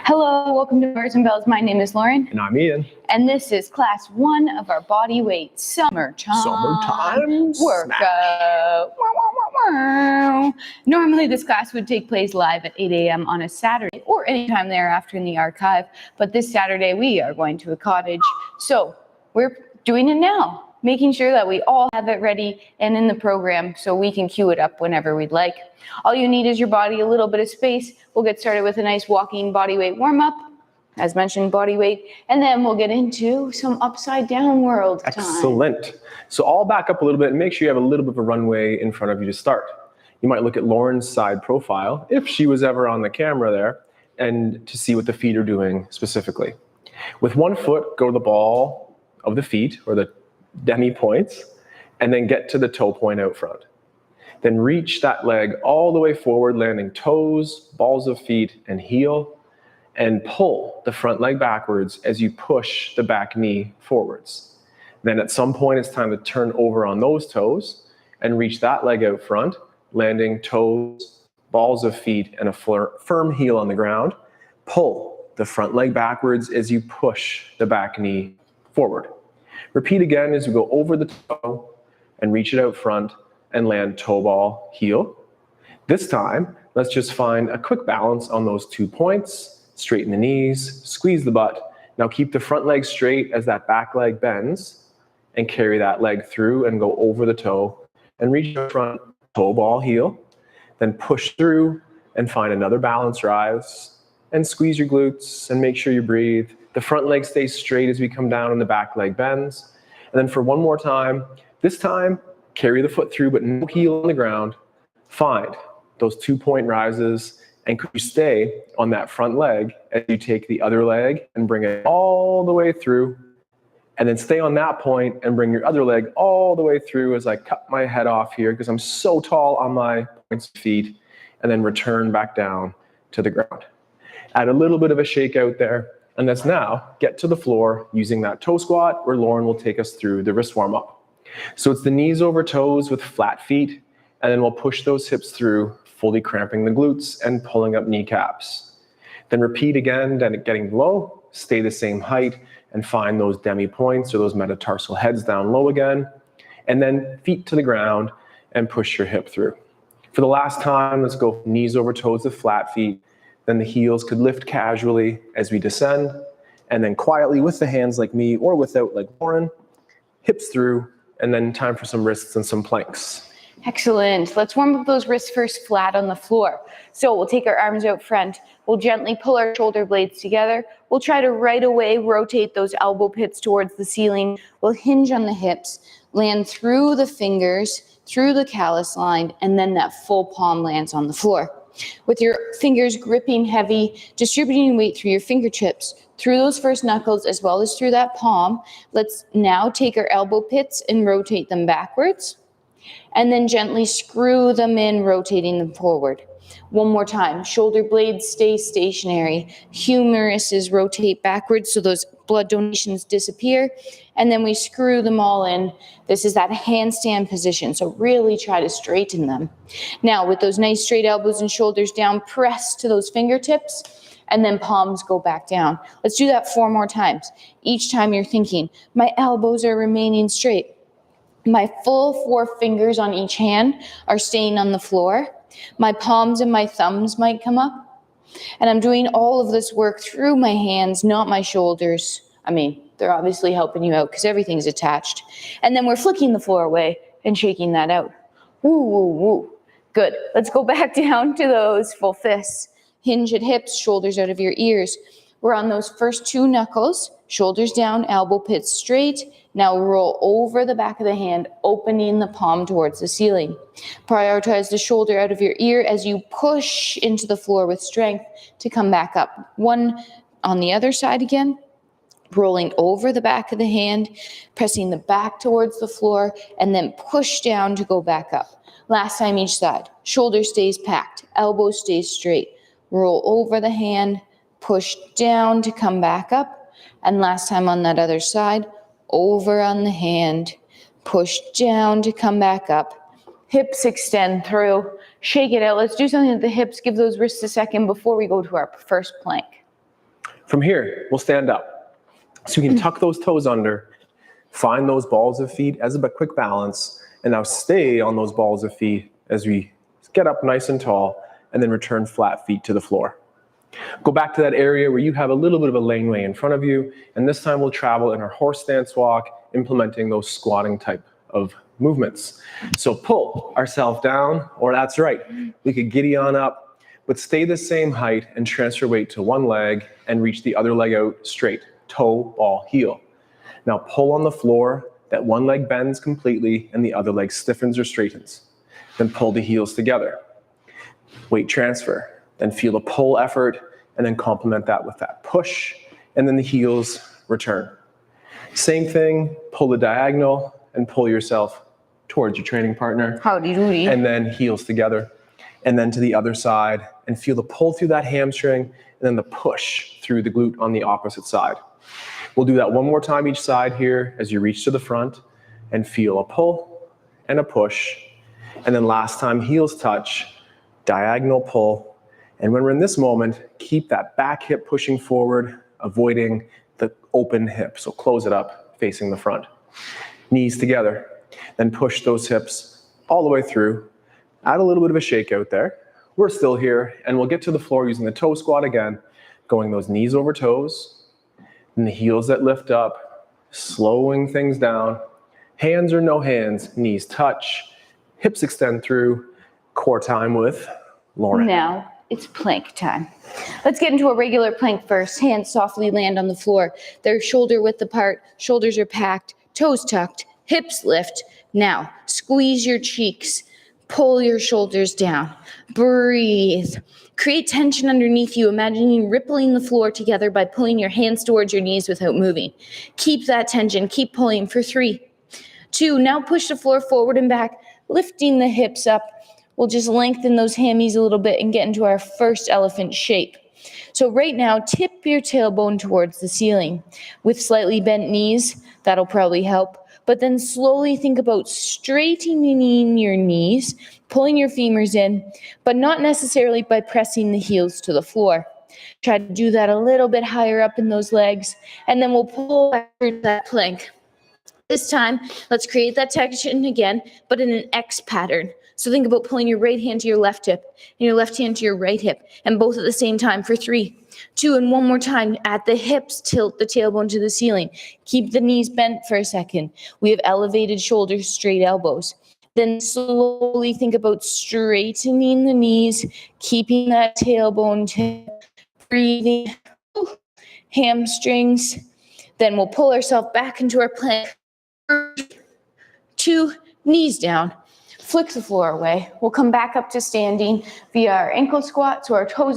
Hello, welcome to Birds and Bells. My name is Lauren. And I'm Ian. And this is class 1 of our Bodyweight Summertime Workout. Normally this class would take place live at 8 a.m. on a Saturday or anytime thereafter in the archive. But this Saturday we are going to a cottage. So we're doing it now, making sure that we all have it ready and in the program so we can cue it up whenever we'd like. All you need is your body, a little bit of space. We'll get started with a nice walking body weight warm-up. As mentioned, body weight, and then we'll get into some upside down world time. Excellent. So I'll back up a little bit and make sure you have a little bit of a runway in front of you to start. You might look at Lauren's side profile, if she was ever on the camera there, and to see what the feet are doing specifically. With one foot, go to the ball of the feet, or the demi points, and then get to the toe point out front. Then reach that leg all the way forward, landing toes, balls of feet, and heel. And pull the front leg backwards as you push the back knee forwards. Then at some point, it's time to turn over on those toes and reach that leg out front, landing toes, balls of feet, and a firm heel on the ground. Pull the front leg backwards as you push the back knee forward. Repeat again as you go over the toe and reach it out front and land toe ball, heel. This time, let's just find a quick balance on those 2 points. Straighten the knees, squeeze the butt. Now keep the front leg straight as that back leg bends and carry that leg through and go over the toe and reach the front, toe ball, heel. Then push through and find another balance rise and squeeze your glutes and make sure you breathe. The front leg stays straight as we come down and the back leg bends. And then for one more time, this time, carry the foot through but no heel on the ground. Find those 2-point rises. And could you stay on that front leg as you take the other leg and bring it all the way through, and then stay on that point and bring your other leg all the way through as I cut my head off here because I'm so tall on my points of feet, and then return back down to the ground. Add a little bit of a shake out there, and let's now get to the floor using that toe squat where Lauren will take us through the wrist warm up. So it's the knees over toes with flat feet, and then we'll push those hips through, fully cramping the glutes and pulling up kneecaps. Then repeat again, then getting low, stay the same height, and find those demi points or those metatarsal heads down low again. And then feet to the ground and push your hip through. For the last time, let's go knees over toes with flat feet. Then the heels could lift casually as we descend. And then quietly with the hands like me or without like Lauren, hips through, and then time for some wrists and some planks. Excellent. Let's warm up those wrists first flat on the floor. So we'll take our arms out front. We'll gently pull our shoulder blades together. We'll try to right away rotate those elbow pits towards the ceiling. We'll hinge on the hips, land through the fingers, through the callus line, and then that full palm lands on the floor. With your fingers gripping heavy, distributing weight through your fingertips, through those first knuckles as well as through that palm. Let's now take our elbow pits and rotate them backwards. And then gently screw them in, rotating them forward. One more time. Shoulder blades stay stationary. Humeruses rotate backwards so those blood donations disappear. And then we screw them all in. This is that handstand position, so really try to straighten them. Now, with those nice straight elbows and shoulders down, press to those fingertips, and then palms go back down. Let's do that 4 more times. Each time you're thinking, my elbows are remaining straight. My full 4 fingers on each hand are staying on the floor. My palms and my thumbs might come up. And I'm doing all of this work through my hands, not my shoulders. I mean, they're obviously helping you out because everything's attached. And then we're flicking the floor away and shaking that out. Woo, woo, woo. Good. Let's go back down to those full fists. Hinge at hips, shoulders out of your ears. We're on those first 2 knuckles, shoulders down, elbow pits straight. Now roll over the back of the hand, opening the palm towards the ceiling. Prioritize the shoulder out of your ear as you push into the floor with strength to come back up. 1 on the other side again, rolling over the back of the hand, pressing the back towards the floor, and then push down to go back up. Last time each side. Shoulder stays packed, elbow stays straight. Roll over the hand, push down to come back up. And last time on that other side, over on the hand, push down to come back up. Hips extend through, shake it out. Let's do something with the hips, give those wrists a second before we go to our first plank. From here, we'll stand up. So you can tuck those toes under, find those balls of feet as a quick balance, and now stay on those balls of feet as we get up nice and tall, and then return flat feet to the floor. Go back to that area where you have a little bit of a laneway in front of you, and this time we'll travel in our horse stance walk, implementing those squatting type of movements. So pull ourselves down, or that's right, we could giddy on up, but stay the same height and transfer weight to one leg and reach the other leg out straight, toe, ball, heel. Now pull on the floor, that one leg bends completely and the other leg stiffens or straightens. Then pull the heels together. Weight transfer. Then feel the pull effort, and then complement that with that push, and then the heels return. Same thing, pull the diagonal and pull yourself towards your training partner. Howdy doody. And then heels together, and then to the other side, and feel the pull through that hamstring, and then the push through the glute on the opposite side. We'll do that one more time each side here as you reach to the front, and feel a pull and a push. And then last time, heels touch, diagonal pull. And when we're in this moment, keep that back hip pushing forward, avoiding the open hip. So close it up, facing the front. Knees together. Then push those hips all the way through. Add a little bit of a shake out there. We're still here, and we'll get to the floor using the toe squat again, going those knees over toes, and the heels that lift up, slowing things down. Hands or no hands, knees touch, hips extend through, core time with Lauren. Now it's plank time. Let's get into a regular plank first. Hands softly land on the floor. They're shoulder width apart, shoulders are packed, toes tucked, hips lift. Now squeeze your cheeks, pull your shoulders down, breathe. Create tension underneath you, imagining rippling the floor together by pulling your hands towards your knees without moving. Keep that tension, keep pulling for 3, 2, now push the floor forward and back, lifting the hips up. We'll just lengthen those hammies a little bit and get into our first elephant shape. So right now, tip your tailbone towards the ceiling. With slightly bent knees, that'll probably help. But then slowly think about straightening your knees, pulling your femurs in, but not necessarily by pressing the heels to the floor. Try to do that a little bit higher up in those legs, and then we'll pull back to that plank. This time, let's create that tension again, but in an X pattern. So think about pulling your right hand to your left hip and your left hand to your right hip, and both at the same time for 3, 2, and one more time. At the hips, tilt the tailbone to the ceiling. Keep the knees bent for a second. We have elevated shoulders, straight elbows. Then slowly think about straightening the knees, keeping that tailbone tip, breathing, hamstrings. Then we'll pull ourselves back into our plank. 2, knees down. Flick the floor away. We'll come back up to standing via our ankle squat, so our toes are